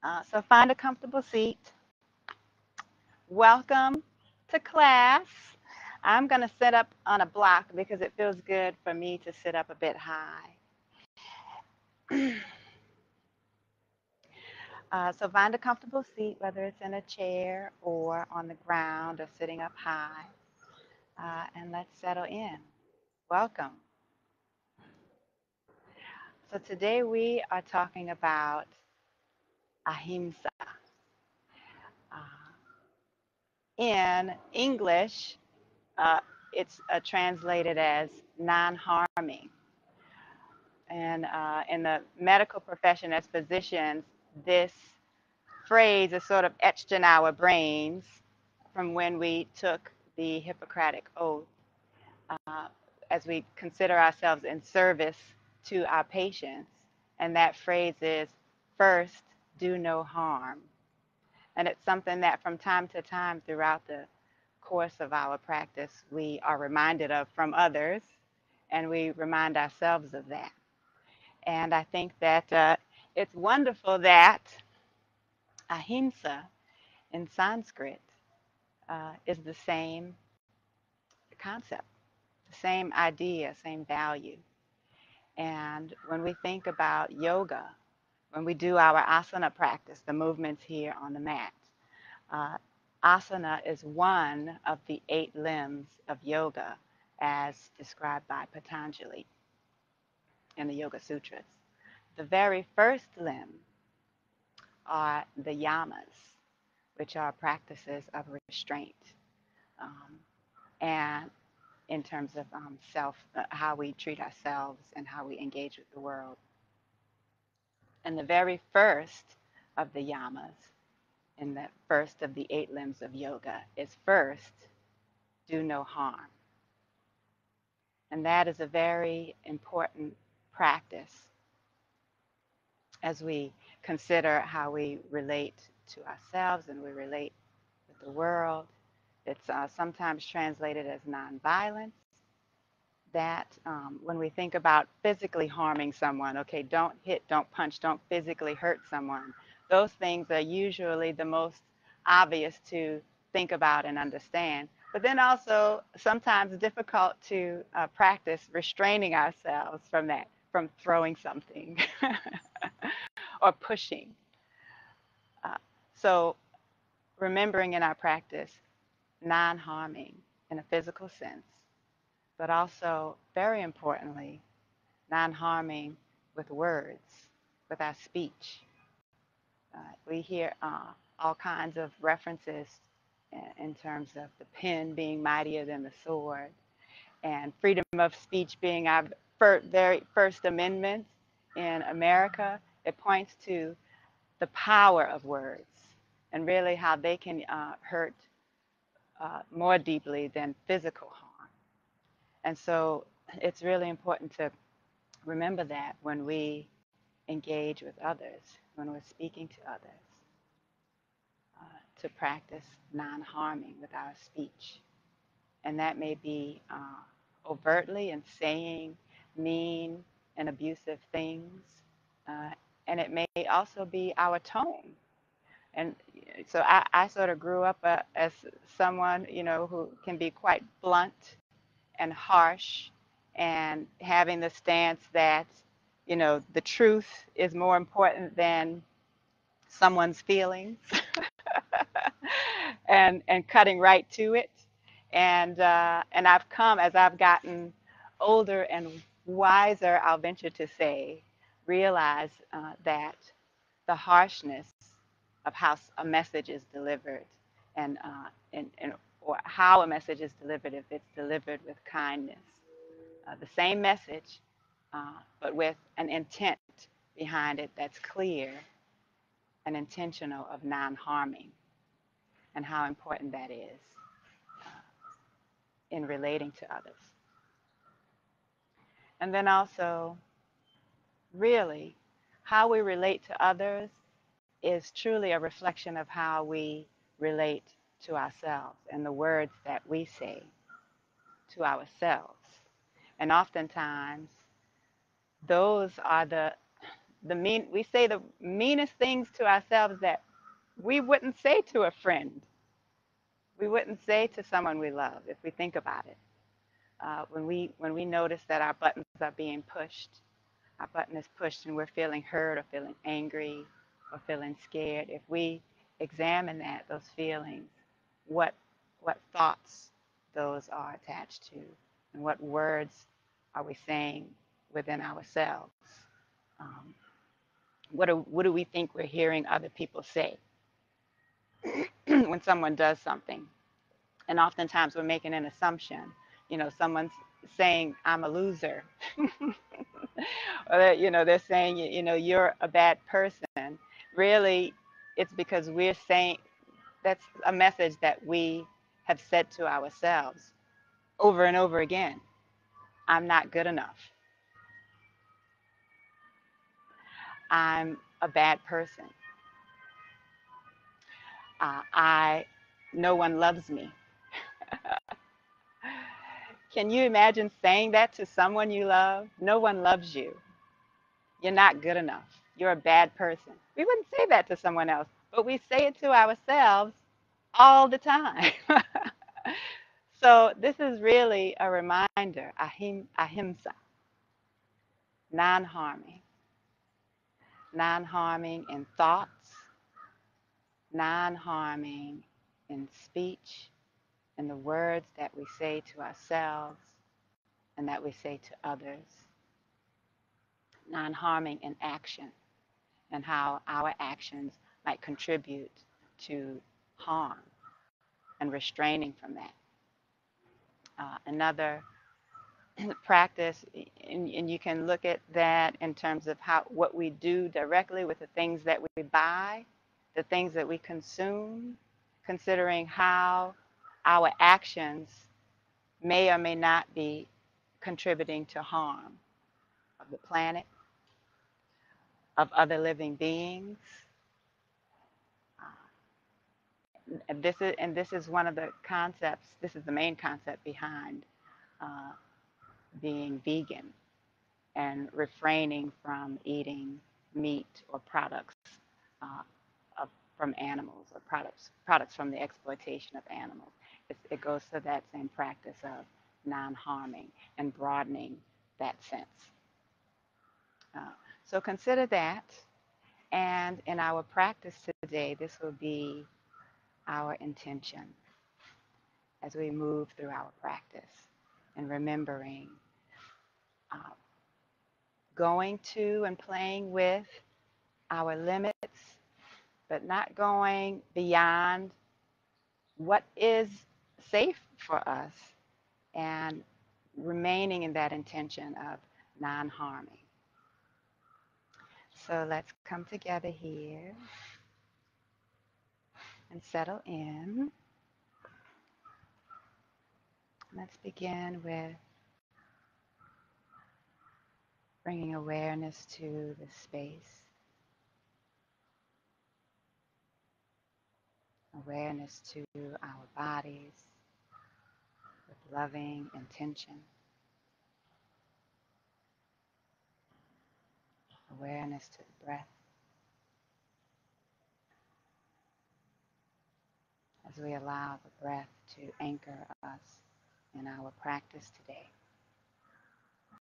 So find a comfortable seat. Welcome to class. I'm going to sit up on a block because it feels good for me to sit up a bit high. So find a comfortable seat, whether it's in a chair or on the ground or sitting up high, and let's settle in. Welcome. So today we are talking about Ahimsa. Uh, in English, it's translated as non-harming. And in the medical profession, as physicians, this phrase is sort of etched in our brains from when we took the Hippocratic Oath, uh, as we consider ourselves in service to our patients. And that phrase is, first, do no harm. And it's something that from time to time throughout the course of our practice, we are reminded of from others, and we remind ourselves of that. And I think that it's wonderful that Ahimsa in Sanskrit is the same concept, the same idea, same value. And when we think about yoga, when we do our asana practice, the movements here on the mat, uh, asana is one of the 8 limbs of yoga as described by Patanjali in the Yoga Sutras. The very first limb are the yamas, which are practices of restraint, um, and in terms of how we treat ourselves and how we engage with the world. And the very first of the yamas, in the first of the 8 limbs of yoga, is first, do no harm. And that is a very important practice as we consider how we relate to ourselves and we relate with the world. It's sometimes translated as nonviolence. That when we think about physically harming someone, okay, don't hit, don't punch, don't physically hurt someone. Those things are usually the most obvious to think about and understand. But then also sometimes difficult to practice restraining ourselves from that, from throwing something or pushing. Uh, so remembering in our practice non-harming in a physical sense, but also, very importantly, non-harming with words, with our speech. We hear all kinds of references in terms of the pen being mightier than the sword, and freedom of speech being our very first amendment in America. It points to the power of words and really how they can hurt more deeply than physical harm. And so it's really important to remember that when we engage with others, when we're speaking to others, to practice non-harming with our speech. And that may be overtly and saying mean and abusive things. Uh, and it may also be our tone. And so I sort of grew up as someone, who can be quite blunt and harsh, and having the stance that, the truth is more important than someone's feelings, and cutting right to it. And I've come, as I've gotten older and wiser, I'll venture to say, realize that the harshness of how a message is delivered, and or how a message is delivered, if it's delivered with kindness, the same message, but with an intent behind it that's clear and intentional, of non-harming, and how important that is in relating to others. And then also, really, how we relate to others is truly a reflection of how we relate to ourselves and the words that we say to ourselves. And oftentimes, those are we say the meanest things to ourselves that we wouldn't say to a friend. We wouldn't say to someone we love if we think about it. When we notice that our buttons are being pushed, our button is pushed and we're feeling hurt or feeling angry or feeling scared, if we examine those feelings, what thoughts those are attached to, and what words are we saying within ourselves? Um, what do we think we're hearing other people say when someone does something? And oftentimes we're making an assumption. Someone's saying, I'm a loser. Or they're saying, you're a bad person. Really, it's because we're saying that's a message that we have said to ourselves over and over again. I'm not good enough. I'm a bad person. No one loves me. Can you imagine saying that to someone you love? No one loves you. You're not good enough. You're a bad person. We wouldn't say that to someone else, but we say it to ourselves all the time. So this is really a reminder, ahimsa, non-harming. Non-harming in thoughts, non-harming in speech, in the words that we say to ourselves and that we say to others. Non-harming in action and how our actions might contribute to harm and restraining from that. Another practice, and you can look at that in terms of what we do directly with the things that we buy, the things that we consume, considering how our actions may or may not be contributing to harm of the planet, of other living beings. And this is one of the concepts. This is the main concept behind being vegan and refraining from eating meat or products uh, from animals, or products from the exploitation of animals. It goes to that same practice of non-harming and broadening that sense. Uh, so consider that, and in our practice today, this will be our intention as we move through our practice, and remembering uh, going to and playing with our limits, but not going beyond what is safe for us, and remaining in that intention of non-harming. So let's come together here and settle in. Let's begin with bringing awareness to the space, awareness to our bodies with loving intention, awareness to the breath as we allow the breath to anchor us in our practice today.